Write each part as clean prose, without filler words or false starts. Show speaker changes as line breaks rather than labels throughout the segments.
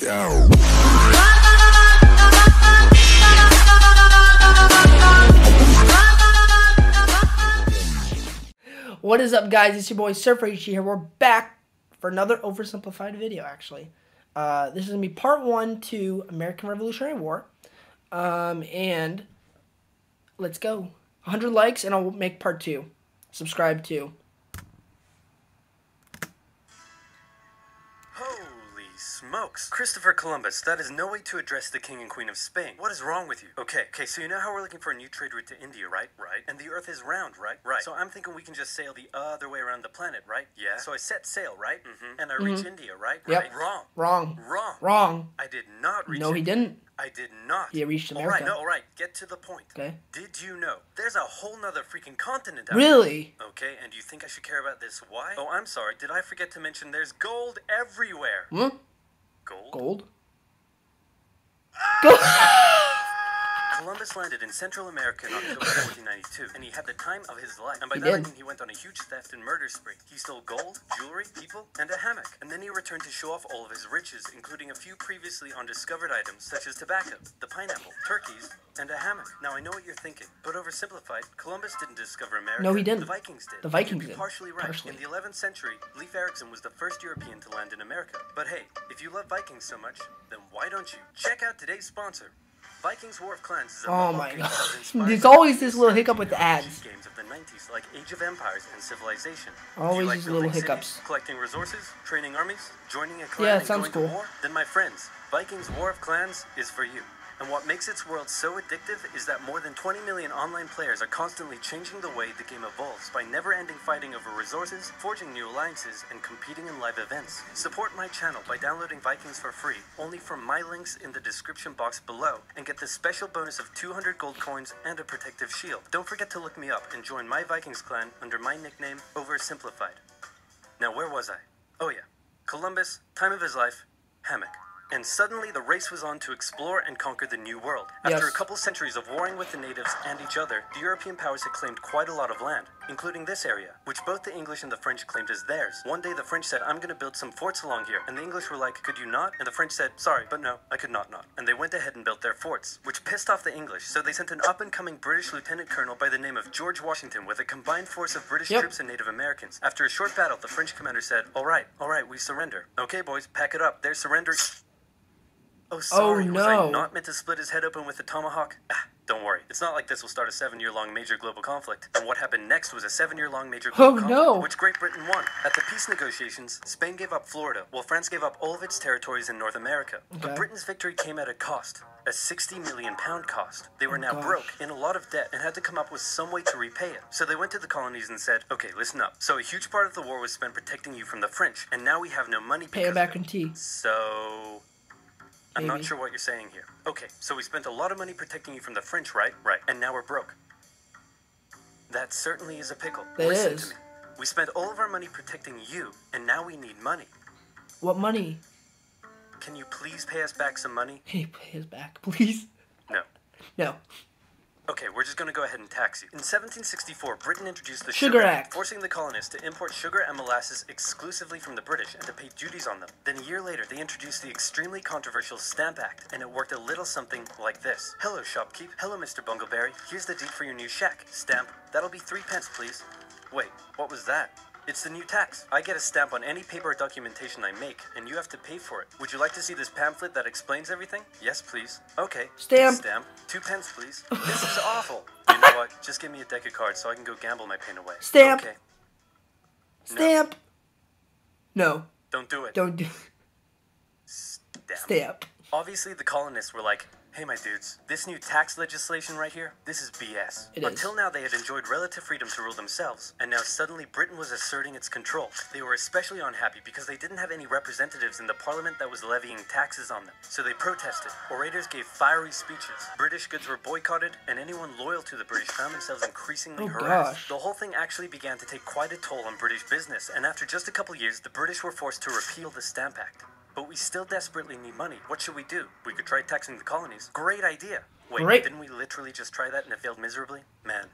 go.
What is up, guys? It's your boy SurferHD here. We're back for another oversimplified video, actually. This is going to be part 1 to American Revolutionary War. And let's go. 100 likes and I'll make part 2. Subscribe too.
Smokes. Christopher Columbus, that is no way to address the King and Queen of Spain. What is wrong with you? Okay, so you know how we're looking for a new trade route to India, right? Right. And the Earth is round, right? Right. So I'm thinking we can just sail the other way around the planet, right? Yeah. So I set sail, right? Mm-hmm. And I reach India, right?
Yep.
Right. Wrong.
Wrong.
Wrong.
Wrong.
I did not reach
No, he didn't.
I did not.
He reached America.
All right. Get to the point.
Okay.
Did you know there's a whole nother freaking continent out
Really?
there? Okay, and do you think I should care about this? Why? Oh, I'm sorry. Did I forget to mention there's gold everywhere?
Hmm?
Gold?
Gold?
Columbus landed in Central America in October 1492, and he had the time of his life. And by
He
that I
did.
mean he went on a huge theft and murder spree. He stole gold, jewelry, people, and a hammock. And then he returned to show off all of his riches, including a few previously undiscovered items, such as tobacco, the pineapple, turkeys, and a hammock. Now I know what you're thinking, but oversimplified, Columbus didn't discover America.
No, he didn't.
The Vikings did.
The Vikings
You'd be
did.
partially right.
Partially.
In the 11th century, Leif Erikson was the first European to land in America. But hey, if you love Vikings so much, then why don't you check out today's sponsor? Vikings War of Clans is a
Oh
mobile
my
game
god.
that inspires
There's always this little hiccup with the
RPG
ads.
games of the 90s like Age of Empires and Civilization.
Always
Do you like
these little
building
hiccups.
cities, collecting resources, training armies, joining a clan,
Yeah, it
and
sounds
going
cool.
to war? Then my friends, Vikings War of Clans is for you. And what makes its world so addictive is that more than 20 million online players are constantly changing the way the game evolves by never-ending fighting over resources, forging new alliances, and competing in live events. Support my channel by downloading Vikings for free, only from my links in the description box below, and get the special bonus of 200 gold coins and a protective shield. Don't forget to look me up and join my Vikings clan under my nickname, Oversimplified. Now where was I? Oh yeah, Columbus, time of his life, hammock. And suddenly the race was on to explore and conquer the New World. After
Yes.
a couple centuries of warring with the natives and each other, the European powers had claimed quite a lot of land, including this area, which both the English and the French claimed as theirs. One day the French said, I'm going to build some forts along here. And the English were like, could you not? And the French said, sorry, but no, I could not. And they went ahead and built their forts, which pissed off the English. So they sent an up-and-coming British lieutenant colonel by the name of George Washington with a combined force of British troops and Native Americans. After a short battle, the French commander said, all right, we surrender. Okay, boys, pack it up. They're surrendering. Oh, sorry,
Oh,
was I
no.
not meant to split his head open with a tomahawk? Don't worry. It's not like this will start a 7-year-long major global conflict. And what happened next was a 7-year-long major global conflict,
no.
which Great Britain won. At the peace negotiations, Spain gave up Florida, while France gave up all of its territories in North America.
Okay.
But Britain's victory came at a cost. A £60 million cost. They were now
gosh.
broke, in a lot of debt, and had to come up with some way to repay it. So they went to the colonies and said, okay, listen up. So a huge part of the war was spent protecting you from the French, and now we have no money
Pay
because
it back
of
in tea.
So... I'm not
Maybe.
sure what you're saying here. Okay, so we spent a lot of money protecting you from the French, right? Right. And now we're broke. That certainly is a pickle.
That
Listen
is.
to me. We spent all of our money protecting you, and now we need money.
What money?
Can you please pay us back some money?
Can you pay us back, please?
No.
No.
Okay, we're just gonna go ahead and tax you. In 1764, Britain introduced the
Sugar Act.
forcing the colonists to import sugar and molasses exclusively from the British and to pay duties on them. Then a year later, they introduced the extremely controversial Stamp Act, and it worked a little something like this. Hello, shopkeep. Hello, Mr. Bungleberry. Here's the deed for your new shack. Stamp. That'll be 3 pence, please. Wait, what was that? It's the new tax. I get a stamp on any paper or documentation I make, and you have to pay for it. Would you like to see this pamphlet that explains everything? Yes, please. Okay.
Stamp.
Stamp. 2 pence, please. This is awful. You know what? Just give me a deck of cards so I can go gamble my pain away.
Stamp.
Okay.
Stamp. No.
Don't do it.
Don't do.
Stamp.
Stamp.
Obviously, the colonists were like, hey, my dudes, this new tax legislation right here, this is BS.
It is.
Until now, they had enjoyed relative freedom to rule themselves, and now suddenly Britain was asserting its control. They were especially unhappy because they didn't have any representatives in the parliament that was levying taxes on them. So they protested. Orators gave fiery speeches. British goods were boycotted, and anyone loyal to the British found themselves increasingly
Oh,
harassed.
gosh.
The whole thing actually began to take quite a toll on British business, and after just a couple years, the British were forced to repeal the Stamp Act. But we still desperately need money. What should we do? We could try taxing the colonies. Great idea. Wait,
Great.
didn't we literally just try that and it failed miserably? Man,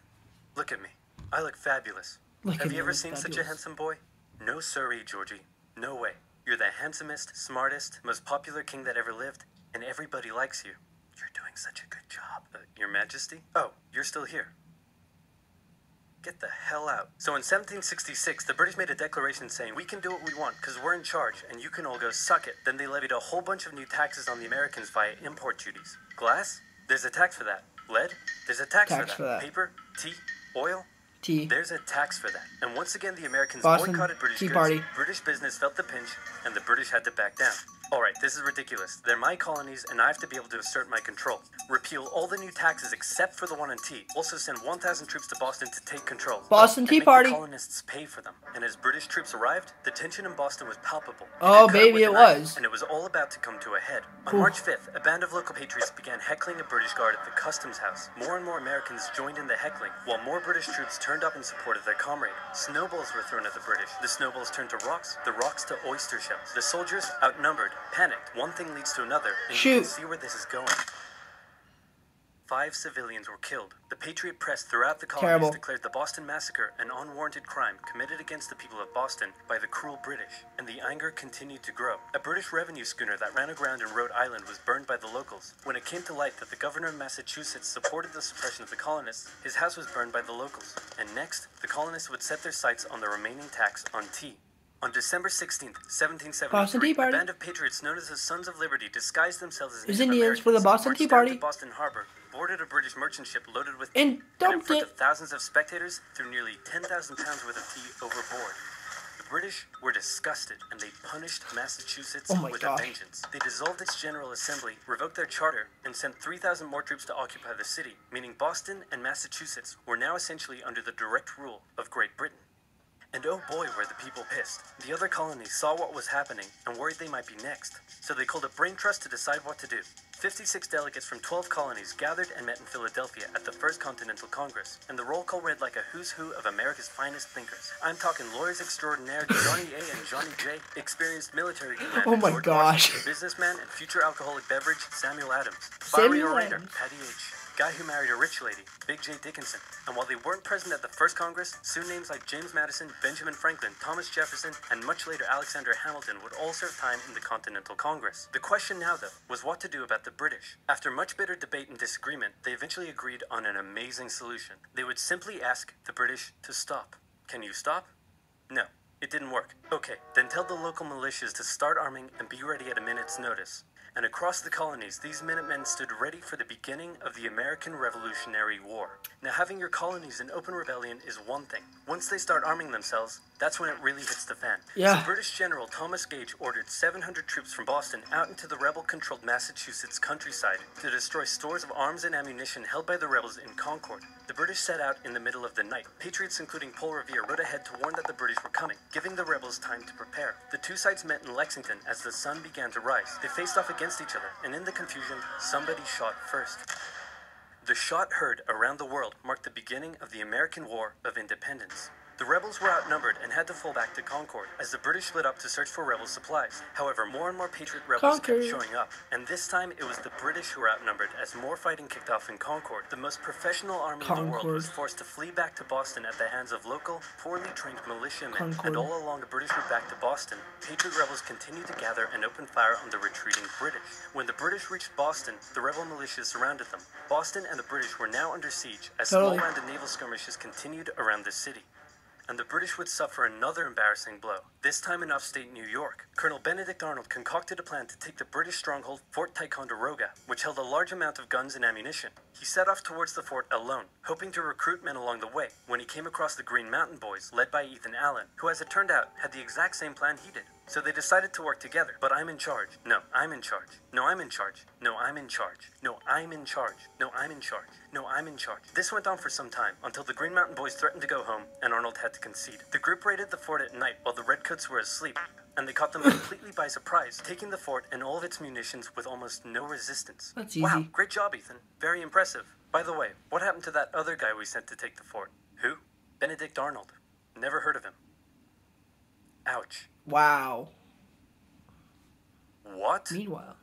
look at me. I look fabulous.
Look
Have
at
you
me,
ever
look
seen such a
fabulous.
handsome boy? No siree, Georgie. No way. You're the handsomest, smartest, most popular king that ever lived, and everybody likes you. You're doing such a good job. Your Majesty? Oh, you're still here. Get the hell out. So in 1766, the British made a declaration saying, we can do what we want because we're in charge and you can all go suck it. Then they levied a whole bunch of new taxes on the Americans via import duties. Glass? There's a tax for that. Lead? There's a tax for that. Paper? Tea? Oil?
Tea.
There's a tax for that. And once again, the Americans
Boston
boycotted British
Tea
goods.
Party.
British business felt the pinch, and the British had to back down. Alright, this is ridiculous. They're my colonies, and I have to be able to assert my control. Repeal all the new taxes except for the one on tea. Also send 1,000 troops to Boston to take control.
Boston Tea Party.
The colonists pay for them. And as British troops arrived, the tension in Boston was palpable.
Oh, baby, it was.
And it was all about to come to a head. On March 5th, a band of local patriots began heckling a British guard at the customs house. More and more Americans joined in the heckling, while more British troops turned up in support of their comrade. Snowballs were thrown at the British. The snowballs turned to rocks, the rocks to oyster shells. The soldiers, outnumbered, panicked. One thing leads to another, and you can see where this is going. 5 civilians were killed. The Patriot press throughout the colonies declared the Boston Massacre an unwarranted crime committed against the people of Boston by the cruel British, and the anger continued to grow. A British revenue schooner that ran aground in Rhode Island was burned by the locals. When it came to light that the governor of Massachusetts supported the suppression of the colonists, his house was burned by the locals. And next, the colonists would set their sights on the remaining tax on tea. On December 16th, 1773, a band of patriots known as the Sons of Liberty disguised themselves as Native
Indians for the Boston Tea Party.
To Boston Harbor, boarded a British merchant ship loaded with
and dumped
in front of thousands of spectators, threw nearly 10,000 pounds worth of tea overboard. The British were disgusted, and they punished Massachusetts with a vengeance. They dissolved its General Assembly, revoked their charter, and sent 3,000 more troops to occupy the city, meaning Boston and Massachusetts were now essentially under the direct rule of Great Britain. And oh boy, were the people pissed. The other colonies saw what was happening and worried they might be next. So they called a brain trust to decide what to do. 56 delegates from 12 colonies gathered and met in Philadelphia at the First Continental Congress. And the roll call read like a who's who of America's finest thinkers. I'm talking lawyers extraordinaire Johnny A and Johnny J, experienced military commander George Washington, businessman and future alcoholic beverage Samuel Adams, fiery orator Patty H, guy who married a rich lady, Big J. Dickinson. And while they weren't present at the first Congress, soon names like James Madison, Benjamin Franklin, Thomas Jefferson, and much later Alexander Hamilton would all serve time in the Continental Congress. The question now, though, was what to do about the British. After much bitter debate and disagreement, they eventually agreed on an amazing solution. They would simply ask the British to stop. Can you stop? No, it didn't work. Okay, then tell the local militias to start arming and be ready at a minute's notice. And across the colonies, these Minutemen stood ready for the beginning of the American Revolutionary War. Now, having your colonies in open rebellion is one thing. Once they start arming themselves, that's when it really hits the fan. So British General Thomas Gage ordered 700 troops from Boston out into the rebel-controlled Massachusetts countryside to destroy stores of arms and ammunition held by the rebels in Concord. The British set out in the middle of the night. Patriots, including Paul Revere, rode ahead to warn that the British were coming, giving the rebels time to prepare. The two sides met in Lexington as the sun began to rise. They faced off against each other, and in the confusion, somebody shot first. The shot heard around the world marked the beginning of the American War of Independence. The rebels were outnumbered and had to fall back to Concord as the British split up to search for rebel supplies. However, more and more Patriot rebels kept showing up, and this time it was the British who were outnumbered as more fighting kicked off in Concord. The most professional army in the world was forced to flee back to Boston at the hands of local, poorly trained militiamen, and all along the British route back to Boston, Patriot rebels continued to gather and open fire on the retreating British. When the British reached Boston, the rebel militias surrounded them. Boston and the British were now under siege as small rounded naval skirmishes continued around the city. And the British would suffer another embarrassing blow, this time in upstate New York. Colonel Benedict Arnold concocted a plan to take the British stronghold Fort Ticonderoga, which held a large amount of guns and ammunition. He set off towards the fort alone, hoping to recruit men along the way, when he came across the Green Mountain Boys, led by Ethan Allen, who, as it turned out, had the exact same plan he did. So they decided to work together. But I'm in charge. No, I'm in charge. No, I'm in charge. No, I'm in charge. No, I'm in charge. No, I'm in charge. No, I'm in charge. This went on for some time, until the Green Mountain Boys threatened to go home, and Arnold had to concede. The group raided the fort at night while the Redcoats were asleep, and they caught them completely by surprise, taking the fort and all of its munitions with almost no resistance.
That's easy.
Wow, great job, Ethan. Very impressive. By the way, what happened to that other guy we sent to take the fort? Who? Benedict Arnold. Never heard of him. Ouch.
Wow.
What?
Meanwhile,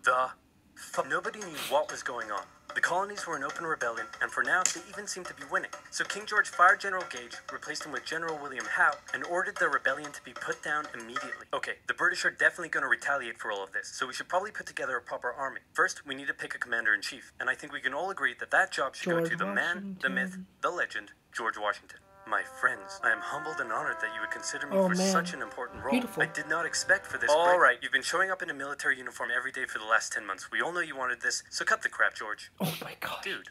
Nobody knew what was going on. The colonies were in open rebellion, and for now, they even seemed to be winning. So King George fired General Gage, replaced him with General William Howe, and ordered the rebellion to be put down immediately. Okay, the British are definitely going to retaliate for all of this, so we should probably put together a proper army. First, we need to pick a commander-in-chief, and I think we can all agree that that job should go to the man, the myth, the legend, George Washington. My friends, I am humbled and honored that you would consider me for such an important role.
Beautiful.
I did not expect for this. All right, you've been showing up in a military uniform every day for the last 10 months. We all know you wanted this, so cut the crap, George.
Oh my god.
Dude.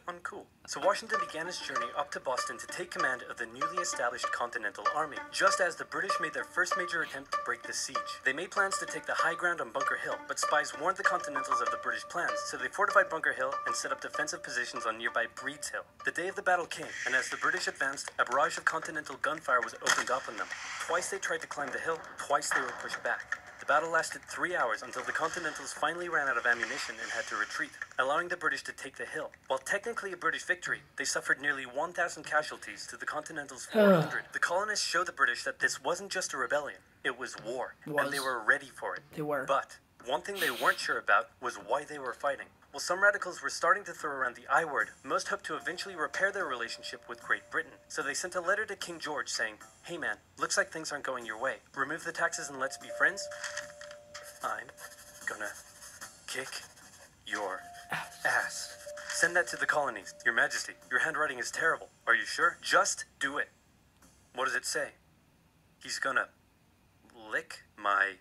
Uncool. So Washington began his journey up to Boston to take command of the newly established Continental Army, just as the British made their first major attempt to break the siege. They made plans to take the high ground on Bunker Hill, but spies warned the Continentals of the British plans, so they fortified Bunker Hill and set up defensive positions on nearby Breed's Hill. The day of the battle came, and as the British advanced, a barrage of Continental gunfire was opened up on them. Twice they tried to climb the hill, twice they were pushed back. The battle lasted 3 hours until the Continentals finally ran out of ammunition and had to retreat, allowing the British to take the hill. While technically a British victory, they suffered nearly 1,000 casualties to the Continentals' 400. The colonists showed the British that this wasn't just a rebellion, it was war, and they were ready for it.
They were.
But one thing they weren't sure about was why they were fighting. While some radicals were starting to throw around the I word, most hoped to eventually repair their relationship with Great Britain. So they sent a letter to King George saying, "Hey man, looks like things aren't going your way. Remove the taxes and let's be friends. I'm gonna kick your ass." Send that to the colonies. Your Majesty, your handwriting is terrible. Are you sure? Just do it. What does it say? He's gonna lick my...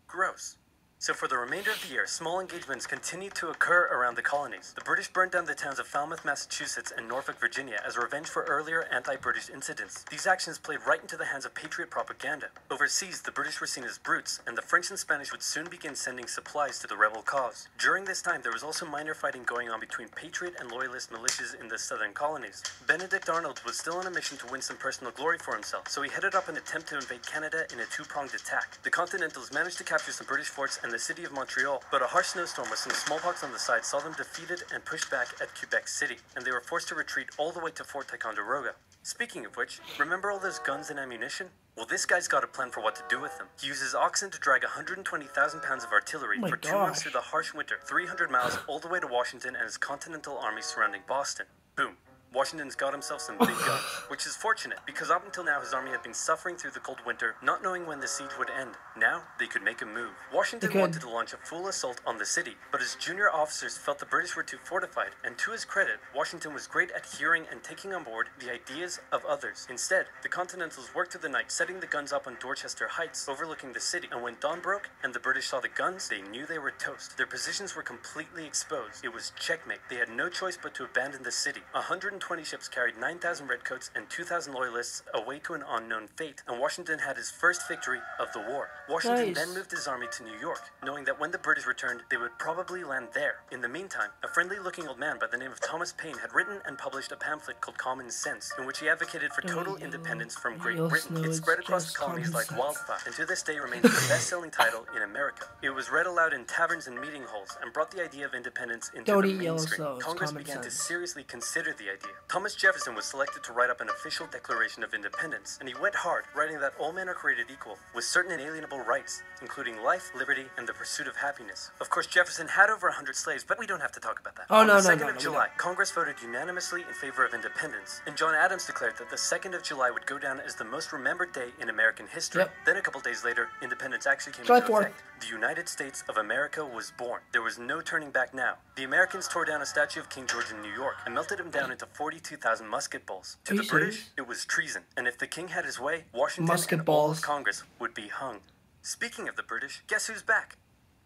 Gross. So for the remainder of the year, small engagements continued to occur around the colonies. The British burned down the towns of Falmouth, Massachusetts and Norfolk, Virginia as revenge for earlier anti-British incidents. These actions played right into the hands of patriot propaganda. Overseas, the British were seen as brutes, and the French and Spanish would soon begin sending supplies to the rebel cause. During this time, there was also minor fighting going on between patriot and loyalist militias in the southern colonies. Benedict Arnold was still on a mission to win some personal glory for himself, so he headed up an attempt to invade Canada in a two-pronged attack. The Continentals managed to capture some British forts and the city of Montreal, but a harsh snowstorm with some smallpox on the side saw them defeated and pushed back at Quebec City, and they were forced to retreat all the way to Fort Ticonderoga. Speaking of which, remember all those guns and ammunition? Well, this guy's got a plan for what to do with them. He uses oxen to drag 120,000 pounds of artillery for 2 months through the harsh winter, 300 miles all the way to Washington and his Continental Army surrounding Boston. Boom. Washington's got himself some big guns, which is fortunate because up until now his army had been suffering through the cold winter, not knowing when the siege would end. Now, they could make a move. Washington wanted to launch a full assault on the city, but his junior officers felt the British were too fortified, and to his credit, Washington was great at hearing and taking on board the ideas of others. Instead, the Continentals worked through the night, setting the guns up on Dorchester Heights, overlooking the city, and when dawn broke and the British saw the guns, they knew they were toast. Their positions were completely exposed. It was checkmate. They had no choice but to abandon the city. 120 ships carried 9,000 redcoats and 2,000 loyalists away to an unknown fate, and Washington had his first victory of the war. Washington then moved his army to New York, knowing that when the British returned, they would probably land there. In the meantime, a friendly-looking old man by the name of Thomas Paine had written and published a pamphlet called Common Sense, in which he advocated for total independence from Great Britain. It spread across the colonies like wildfire, and to this day remains the best-selling title in America. It was read aloud in taverns and meeting halls, and brought the idea of independence into the mainstream. Congress began to seriously consider the idea. Thomas Jefferson was selected to write up an official Declaration of Independence, and he went hard, writing that all men are created equal, with certain inalienable rights, including life, liberty, and the pursuit of happiness. Of course, Jefferson had over 100 slaves, but we don't have to talk about that. On the 2nd of July, Congress voted unanimously in favor of independence, and John Adams declared that the 2nd of July would go down as the most remembered day in American history. Then a couple days later, independence actually came into effect. The United States of America was born. There was no turning back now. The Americans tore down a statue of King George in New York and melted him down into 42,000 musket balls. To the British, it was treason, and if the king had his way, Washington and all of Congress would be hung. Speaking of the British, guess who's back?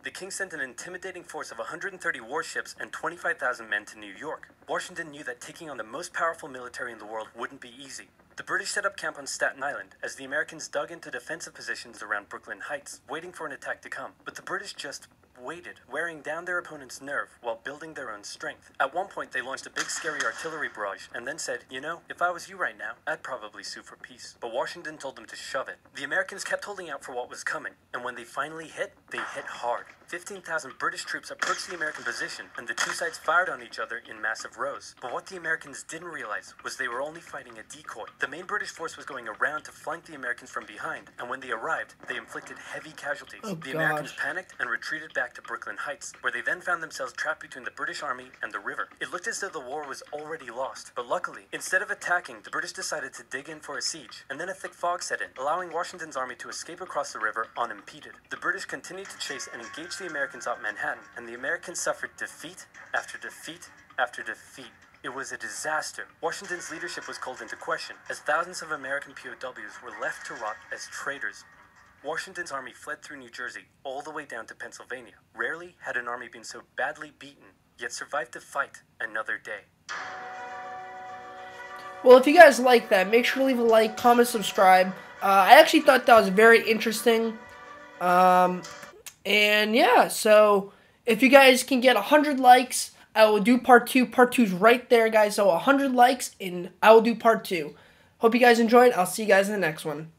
The king sent an intimidating force of 130 warships and 25,000 men to New York. Washington knew that taking on the most powerful military in the world wouldn't be easy. The British set up camp on Staten Island as the Americans dug into defensive positions around Brooklyn Heights, waiting for an attack to come. But the British just waited, wearing down their opponent's nerve while building their own strength. At one point, they launched a big scary artillery barrage and then said, you know, if I was you right now, I'd probably sue for peace. But Washington told them to shove it. The Americans kept holding out for what was coming, and when they finally hit, they hit hard. 15,000 British troops approached the American position, and the two sides fired on each other in massive rows. But what the Americans didn't realize was they were only fighting a decoy. The main British force was going around to flank the Americans from behind, and when they arrived, they inflicted heavy casualties. The Americans panicked and retreated back to Brooklyn Heights, where they then found themselves trapped between the British Army and the river. It looked as though the war was already lost, but luckily, instead of attacking, the British decided to dig in for a siege, and then a thick fog set in, allowing Washington's army to escape across the river unimpeded. The British continued to chase and engage the Americans out Manhattan, and the Americans suffered defeat after defeat after defeat. It was a disaster. Washington's leadership was called into question, as thousands of American POWs were left to rot as traitors. Washington's army fled through New Jersey all the way down to Pennsylvania. Rarely had an army been so badly beaten, yet survived to fight another day.
Well, if you guys like that, make sure to leave a like, comment, subscribe. I actually thought that was very interesting. And yeah, so if you guys can get 100 likes, I will do part 2. Part 2's right there, guys. So 100 likes and I will do part 2. Hope you guys enjoyed. I'll see you guys in the next one.